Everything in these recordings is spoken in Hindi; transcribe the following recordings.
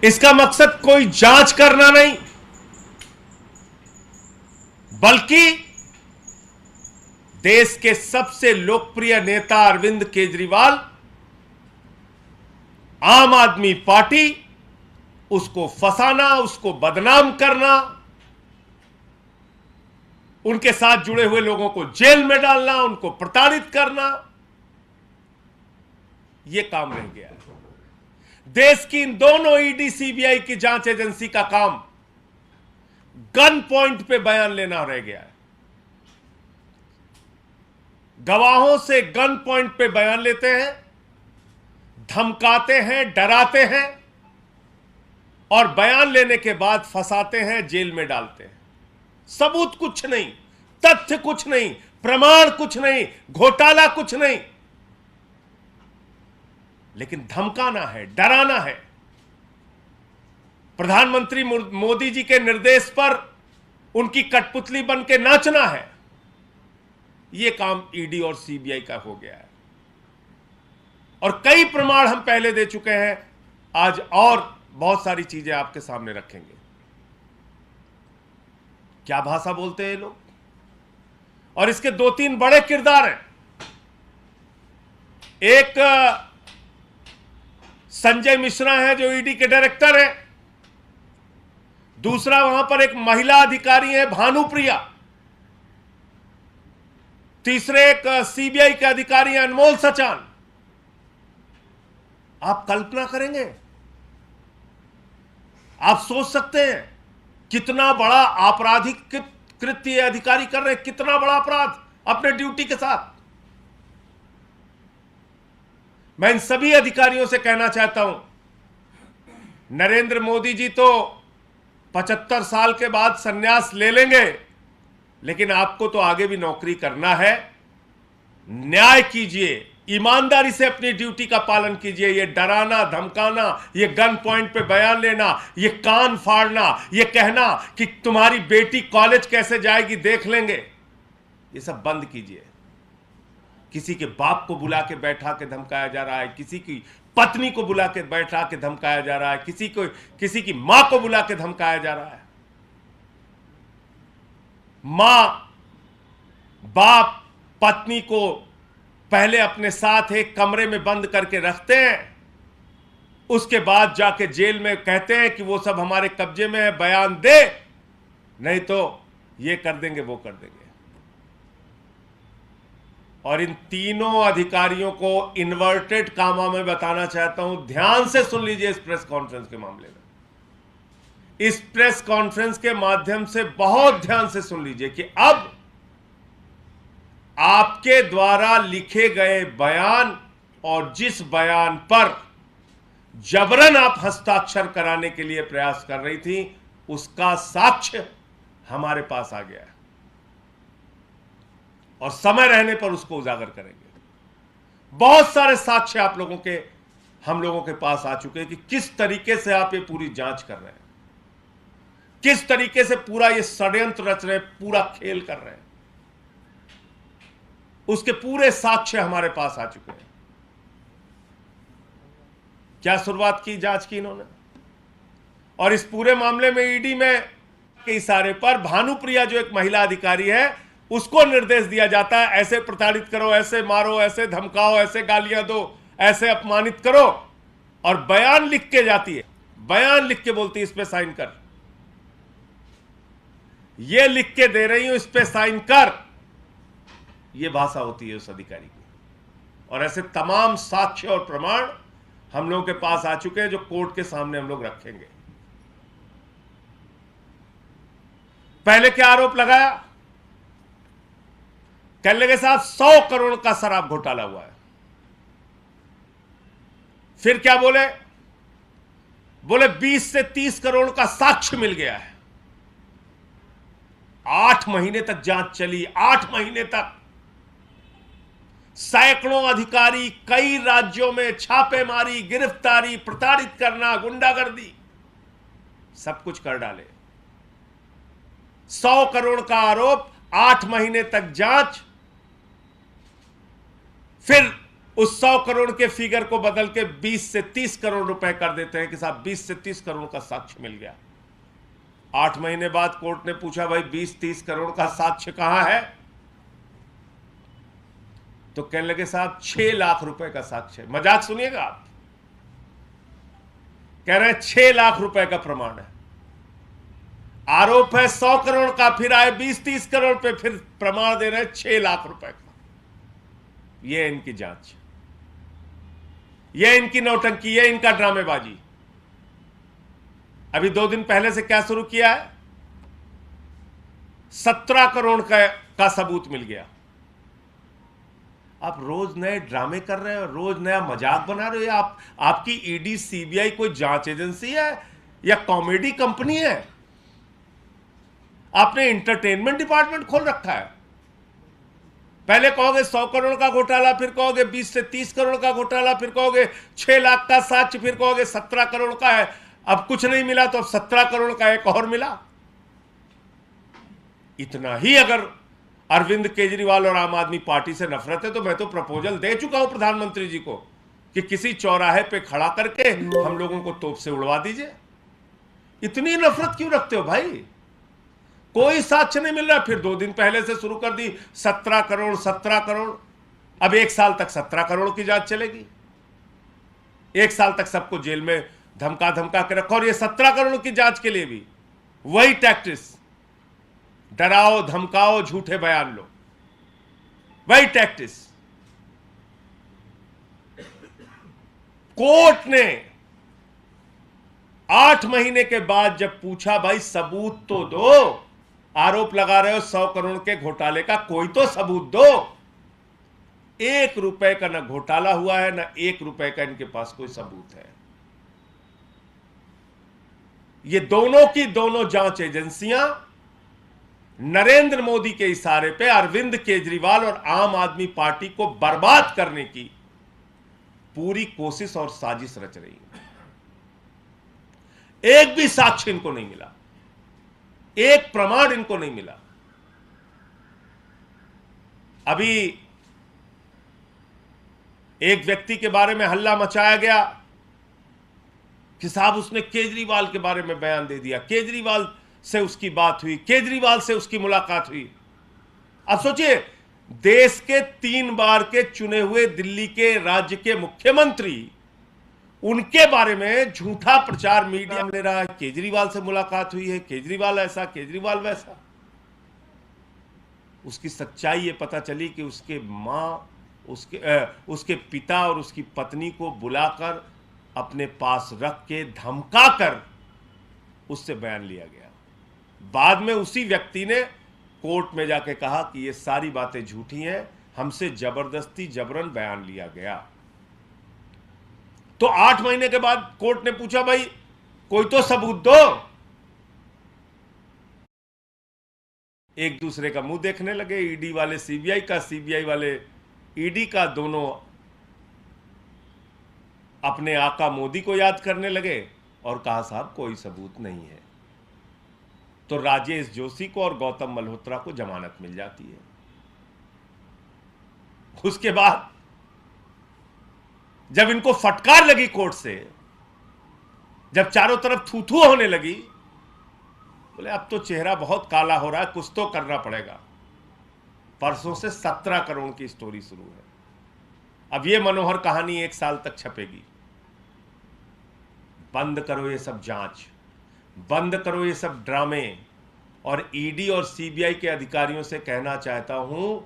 इसका मकसद कोई जांच करना नहीं, बल्कि देश के सबसे लोकप्रिय नेता अरविंद केजरीवाल, आम आदमी पार्टी, उसको फंसाना, उसको बदनाम करना, उनके साथ जुड़े हुए लोगों को जेल में डालना, उनको प्रताड़ित करना, यह काम रह गया है। देश की इन दोनों ईडी सीबीआई की जांच एजेंसी का काम गन पॉइंट पे बयान लेना रह गया है। गवाहों से गन पॉइंट पे बयान लेते हैं, धमकाते हैं, डराते हैं और बयान लेने के बाद फंसाते हैं, जेल में डालते हैं। सबूत कुछ नहीं, तथ्य कुछ नहीं, प्रमाण कुछ नहीं, घोटाला कुछ नहीं, लेकिन धमकाना है, डराना है। प्रधानमंत्री मोदी जी के निर्देश पर उनकी कठपुतली बन के नाचना है। यह काम ईडी और सीबीआई का हो गया है और कई प्रमाण हम पहले दे चुके हैं। आज और बहुत सारी चीजें आपके सामने रखेंगे। क्या भाषा बोलते हैं ये लोग, और इसके दो तीन बड़े किरदार हैं। एक संजय मिश्रा है जो ईडी के डायरेक्टर है, दूसरा वहां पर एक महिला अधिकारी है भानुप्रिया, तीसरे एक सीबीआई के अधिकारी हैं अनमोल सचान। आप कल्पना करेंगे, आप सोच सकते हैं कितना बड़ा आपराधिक कृत्य अधिकारी कर रहे हैं, कितना बड़ा अपराध अपने ड्यूटी के साथ। मैं इन सभी अधिकारियों से कहना चाहता हूं, नरेंद्र मोदी जी तो 75 साल के बाद संन्यास ले लेंगे, लेकिन आपको तो आगे भी नौकरी करना है। न्याय कीजिए, ईमानदारी से अपनी ड्यूटी का पालन कीजिए। ये डराना, धमकाना, ये गन पॉइंट पे बयान लेना, ये कान फाड़ना, ये कहना कि तुम्हारी बेटी कॉलेज कैसे जाएगी देख लेंगे, ये सब बंद कीजिए। किसी के बाप को बुला के बैठा के धमकाया जा रहा है, किसी की पत्नी को बुला के बैठा के धमकाया जा रहा है, किसी की मां को बुला के धमकाया जा रहा है। मां, बाप पत्नी को पहले अपने साथ एक कमरे में बंद करके रखते हैं, उसके बाद जाके जेल में कहते हैं कि वो सब हमारे कब्जे में है, बयान दे, नहीं तो ये कर देंगे, वो कर देंगे। और इन तीनों अधिकारियों को इन्वर्टेड कामा में बताना चाहता हूं, ध्यान से सुन लीजिए इस प्रेस कॉन्फ्रेंस के मामले में। इस प्रेस कॉन्फ्रेंस के माध्यम से बहुत ध्यान से सुन लीजिए कि अब आपके द्वारा लिखे गए बयान और जिस बयान पर जबरन आप हस्ताक्षर कराने के लिए प्रयास कर रही थी, उसका साक्ष्य हमारे पास आ गया है और समय रहने पर उसको उजागर करेंगे। बहुत सारे साक्ष्य आप लोगों के, हम लोगों के पास आ चुके हैं कि किस तरीके से आप ये पूरी जांच कर रहे हैं, किस तरीके से पूरा ये षड्यंत्र रच रहे हैं, पूरा खेल कर रहे हैं। उसके पूरे साक्ष्य हमारे पास आ चुके हैं। क्या शुरुआत की जांच की इन्होंने, और इस पूरे मामले में ईडी में के इशारे पर भानुप्रिया जो एक महिला अधिकारी है, उसको निर्देश दिया जाता है, ऐसे प्रताड़ित करो, ऐसे मारो, ऐसे धमकाओ, ऐसे गालियां दो, ऐसे अपमानित करो, और बयान लिख के जाती है, बयान लिख के बोलती है इस पे साइन कर, ये लिख के दे रही हूं, इस पे साइन कर। ये भाषा होती है उस अधिकारी की। और ऐसे तमाम साक्ष्य और प्रमाण हम लोगों के पास आ चुके हैं जो कोर्ट के सामने हम लोग रखेंगे। पहले क्या आरोप लगाया, कहने लगे साहब 100 करोड़ का शराब घोटाला हुआ है। फिर क्या बोले, 20 से 30 करोड़ का साक्ष्य मिल गया है। 8 महीने तक जांच चली, 8 महीने तक सैकड़ों अधिकारी कई राज्यों में छापेमारी, गिरफ्तारी, प्रताड़ित करना, गुंडागर्दी, सब कुछ कर डाले। 100 करोड़ का आरोप, 8 महीने तक जांच, फिर उस 100 करोड़ के फिगर को बदल के 20 से 30 करोड़ रुपए कर देते हैं कि साहब 20 से 30 करोड़ का साक्ष्य मिल गया। 8 महीने बाद कोर्ट ने पूछा भाई 20-30 करोड़ का साक्ष्य कहां है? तो कहने लगे साहब 6 लाख रुपए का साक्ष्य है। मजाक सुनिएगा आप, कह रहे हैं 6 लाख रुपए का प्रमाण है। आरोप है 100 करोड़ का, फिर आए 20-30 करोड़ पे, फिर प्रमाण दे रहे हैं 6 लाख रुपए का। यह इनकी जांच, यह इनकी नौटंकी, यह इनका ड्रामेबाजी। अभी 2 दिन पहले से क्या शुरू किया है? 17 करोड़ का सबूत मिल गया। आप रोज नए ड्रामे कर रहे हो, रोज नया मजाक बना रहे हो। आपकी ईडी सीबीआई कोई जांच एजेंसी है या कॉमेडी कंपनी है? आपने एंटरटेनमेंट डिपार्टमेंट खोल रखा है। पहले कहोगे 100 करोड़ का घोटाला, फिर कहोगे 20 से 30 करोड़ का घोटाला, फिर कहोगे 6 लाख का साक्ष्य, फिर कहोगे 17 करोड़ का है। अब कुछ नहीं मिला तो अब 17 करोड़ का एक और मिला। इतना ही अगर अरविंद केजरीवाल और आम आदमी पार्टी से नफरत है तो मैं तो प्रपोजल दे चुका हूं प्रधानमंत्री जी को कि किसी चौराहे पे खड़ा करके हम लोगों को तोप से उड़वा दीजिए। इतनी नफरत क्यों रखते हो भाई? कोई साक्ष्य नहीं मिल रहा, फिर 2 दिन पहले से शुरू कर दी 17 करोड़ 17 करोड़। अब 1 साल तक 17 करोड़ की जांच चलेगी। 1 साल तक सबको जेल में धमका धमका के रखो। और ये 17 करोड़ की जांच के लिए भी वही टैक्टिस, डराओ धमकाओ झूठे बयान लो, वही टैक्टिस। कोर्ट ने 8 महीने के बाद जब पूछा भाई सबूत तो दो, आरोप लगा रहे हो 100 करोड़ के घोटाले का, कोई तो सबूत दो। 1 रुपए का ना घोटाला हुआ है, ना 1 रुपए का इनके पास कोई सबूत है। ये दोनों की दोनों जांच एजेंसियां नरेंद्र मोदी के इशारे पे अरविंद केजरीवाल और आम आदमी पार्टी को बर्बाद करने की पूरी कोशिश और साजिश रच रही है। एक भी साक्ष्य इनको नहीं मिला, एक प्रमाण इनको नहीं मिला। अभी एक व्यक्ति के बारे में हल्ला मचाया गया कि साहब उसने केजरीवाल के बारे में बयान दे दिया, केजरीवाल से उसकी बात हुई, केजरीवाल से उसकी मुलाकात हुई। अब सोचिए, देश के 3 बार के चुने हुए दिल्ली के राज्य के मुख्यमंत्री, उनके बारे में झूठा प्रचार मीडिया में ले रहा है। केजरीवाल से मुलाकात हुई है, केजरीवाल ऐसा, केजरीवाल वैसा। उसकी सच्चाई ये पता चली कि उसके मां, उसके पिता और उसकी पत्नी को बुलाकर अपने पास रख के धमकाकर उससे बयान लिया गया। बाद में उसी व्यक्ति ने कोर्ट में जाके कहा कि ये सारी बातें झूठी हैं, हमसे जबरदस्ती जबरन बयान लिया गया। तो 8 महीने के बाद कोर्ट ने पूछा भाई कोई तो सबूत दो। एक दूसरे का मुंह देखने लगे, ईडी वाले सीबीआई का, सीबीआई वाले ईडी का। दोनों अपने आका मोदी को याद करने लगे और कहा साहब कोई सबूत नहीं है। तो राजेश जोशी को और गौतम मल्होत्रा को जमानत मिल जाती है। उसके बाद जब इनको फटकार लगी कोर्ट से, जब चारों तरफ थू थू होने लगी, बोले अब तो चेहरा बहुत काला हो रहा है, कुछ तो करना पड़ेगा। परसों से 17 करोड़ की स्टोरी शुरू है। अब ये मनोहर कहानी 1 साल तक छपेगी। बंद करो ये सब जांच, बंद करो ये सब ड्रामे। और ईडी और सीबीआई के अधिकारियों से कहना चाहता हूं,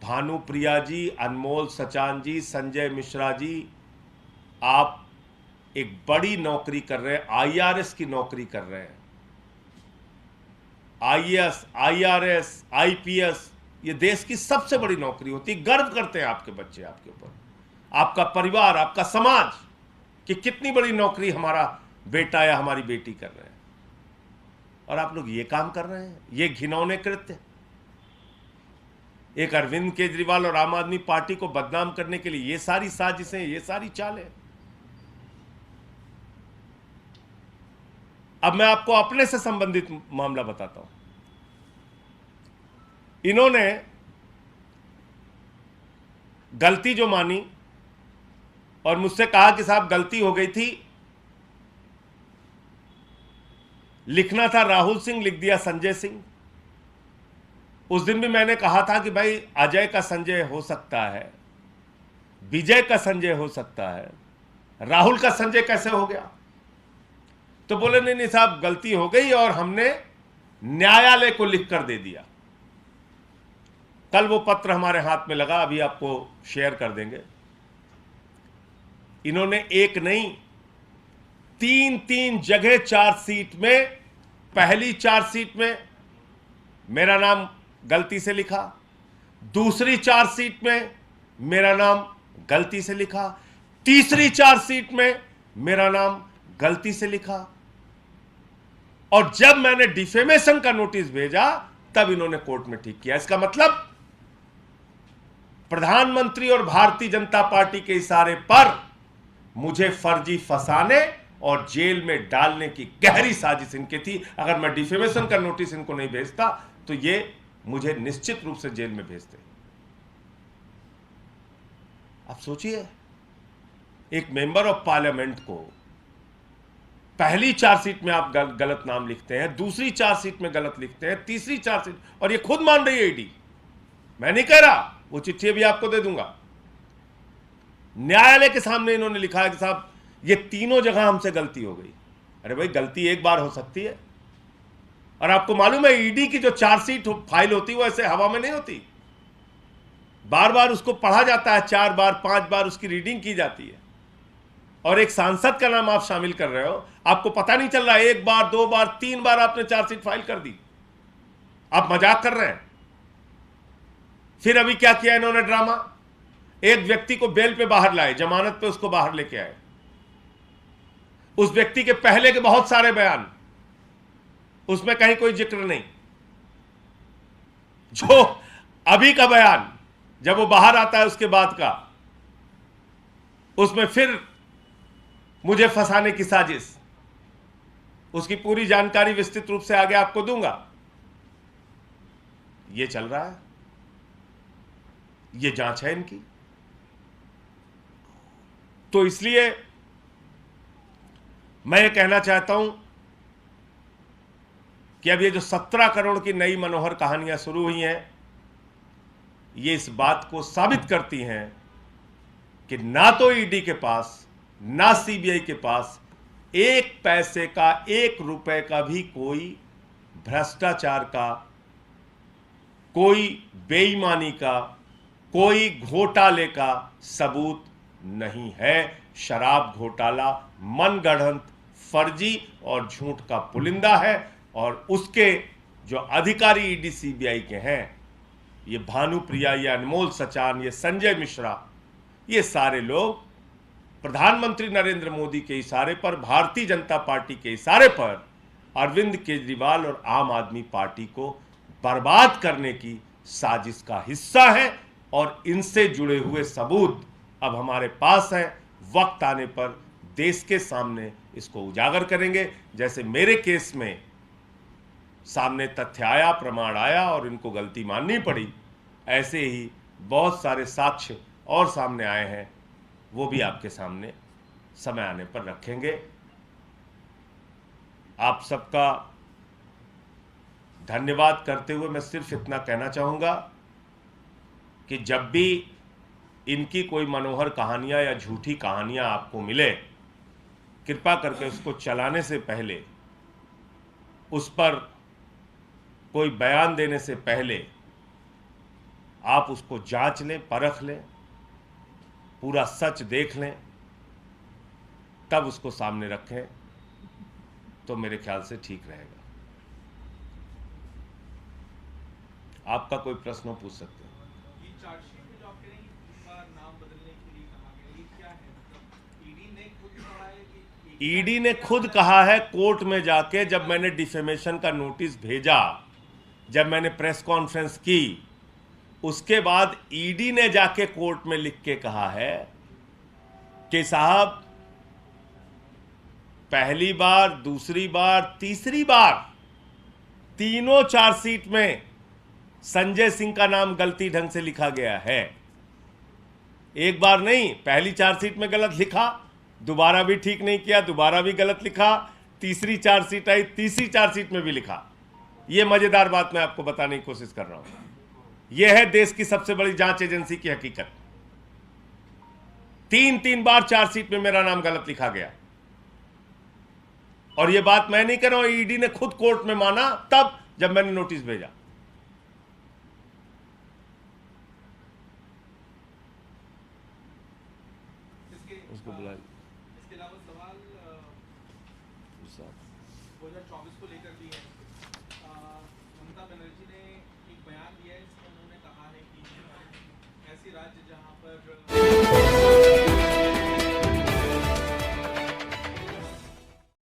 भानुप्रिया जी, अनमोल सचान जी, संजय मिश्रा जी, आप एक बड़ी नौकरी कर रहे हैं, आईआरएस की नौकरी कर रहे हैं। आईएएस, आईआरएस, आईपीएस, ये देश की सबसे बड़ी नौकरी होती है। गर्व करते हैं आपके बच्चे, आपके ऊपर, आपका परिवार, आपका समाज, कि कितनी बड़ी नौकरी हमारा बेटा या हमारी बेटी कर रहे हैं। और आप लोग ये काम कर रहे हैं, ये घिनौने कृत्य। एक अरविंद केजरीवाल और आम आदमी पार्टी को बदनाम करने के लिए ये सारी साजिशें, ये सारी चालें। अब मैं आपको अपने से संबंधित मामला बताता हूं। इन्होंने गलती जो मानी और मुझसे कहा कि साहब गलती हो गई थी, लिखना था राहुल सिंह, लिख दिया संजय सिंह। उस दिन भी मैंने कहा था कि भाई अजय का संजय हो सकता है, विजय का संजय हो सकता है, राहुल का संजय कैसे हो गया? तो बोले नहीं नहीं साहब गलती हो गई और हमने न्यायालय को लिख कर दे दिया। कल वो पत्र हमारे हाथ में लगा, अभी आपको शेयर कर देंगे। इन्होंने एक नहीं, तीन जगह चार्जशीट में, पहली चार्जशीट में मेरा नाम गलती से लिखा, दूसरी चार्जशीट में मेरा नाम गलती से लिखा, तीसरी चार्जशीट में मेरा नाम गलती से लिखा, और जब मैंने डिफेमेशन का नोटिस भेजा तब इन्होंने कोर्ट में ठीक किया। इसका मतलब प्रधानमंत्री और भारतीय जनता पार्टी के इशारे पर मुझे फर्जी फंसाने और जेल में डालने की गहरी साजिश इनकी थी। अगर मैं डिफेमेशन का नोटिस इनको नहीं भेजता तो ये मुझे निश्चित रूप से जेल में भेजते। आप सोचिए, एक मेंबर ऑफ पार्लियामेंट को पहली चार्जशीट में आप गलत नाम लिखते हैं, दूसरी चार्जशीट में गलत लिखते हैं, तीसरी चार्जशीट, और ये खुद मान रही है ईडी, मैं नहीं कह रहा, वो चिट्ठी भी आपको दे दूंगा। न्यायालय के सामने इन्होंने लिखा है कि साहब ये तीनों जगह हमसे गलती हो गई। अरे भाई गलती एक बार हो सकती है, और आपको मालूम है ईडी की जो चार्जशीट फाइल होती है वो ऐसे हवा में नहीं होती, बार बार उसको पढ़ा जाता है, 4 बार 5 बार उसकी रीडिंग की जाती है। और एक सांसद का नाम आप शामिल कर रहे हो, आपको पता नहीं चल रहा, 1 बार 2 बार 3 बार आपने चार्जशीट फाइल कर दी, आप मजाक कर रहे हैं। फिर अभी क्या किया इन्होंने ड्रामा, एक व्यक्ति को बेल पे बाहर लाए, जमानत पे उसको बाहर लेके आए, उस व्यक्ति के पहले के बहुत सारे बयान, उसमें कहीं कोई जिक्र नहीं, जो अभी का बयान जब वो बाहर आता है उसके बाद का, उसमें फिर मुझे फंसाने की साजिश। उसकी पूरी जानकारी विस्तृत रूप से आगे आपको दूंगा। ये चल रहा है, ये जांच है इनकी। तो इसलिए मैं ये कहना चाहता हूं कि अब ये जो 17 करोड़ की नई मनोहर कहानियां शुरू हुई हैं, ये इस बात को साबित करती हैं कि ना तो ईडी के पास ना सीबीआई के पास 1 पैसे का, 1 रुपए का भी कोई भ्रष्टाचार का, कोई बेईमानी का, कोई घोटाले का सबूत नहीं है। शराब घोटाला मनगढ़ंत, फर्जी और झूठ का पुलिंदा है, और उसके जो अधिकारी ईडी सीबीआई के हैं, ये भानुप्रिया, ये अनमोल सचान, ये संजय मिश्रा, ये सारे लोग प्रधानमंत्री नरेंद्र मोदी के इशारे पर, भारतीय जनता पार्टी के इशारे पर अरविंद केजरीवाल और आम आदमी पार्टी को बर्बाद करने की साजिश का हिस्सा है। और इनसे जुड़े हुए सबूत अब हमारे पास हैं, वक्त आने पर देश के सामने इसको उजागर करेंगे। जैसे मेरे केस में सामने तथ्य आया, प्रमाण आया और इनको गलती माननी पड़ी, ऐसे ही बहुत सारे साक्ष्य और सामने आए हैं, वो भी आपके सामने समय आने पर रखेंगे। आप सबका धन्यवाद करते हुए मैं सिर्फ इतना कहना चाहूँगा कि जब भी इनकी कोई मनोहर कहानियाँ या झूठी कहानियाँ आपको मिले, कृपा करके उसको चलाने से पहले, उस पर कोई बयान देने से पहले आप उसको जांच लें, परख लें, पूरा सच देख लें, तब उसको सामने रखें, तो मेरे ख्याल से ठीक रहेगा। आपका कोई प्रश्न पूछ सकते हैं। ईडी ने खुद कहा है कोर्ट में जाके, जब मैंने डिफेमेशन का नोटिस भेजा, जब मैंने प्रेस कॉन्फ्रेंस की, उसके बाद ईडी ने जाके कोर्ट में लिख के कहा है कि साहब पहली बार, दूसरी बार, तीसरी बार, तीनों चार्जशीट में संजय सिंह का नाम गलती ढंग से लिखा गया है। एक बार नहीं, पहली चार्जशीट में गलत लिखा, दोबारा भी ठीक नहीं किया, दोबारा भी गलत लिखा, तीसरी चार्जशीट आई, तीसरी चार्जशीट में भी लिखा। यह मजेदार बात मैं आपको बताने की कोशिश कर रहा हूं। यह है देश की सबसे बड़ी जांच एजेंसी की हकीकत। 3 बार चार्जशीट में मेरा नाम गलत लिखा गया, और यह बात मैं नहीं कर रहा हूं, ईडी ने खुद कोर्ट में माना तब जब मैंने नोटिस भेजा। उसको बुलाइए। इसके अलावा सवाल 2024 को लेकर भी है।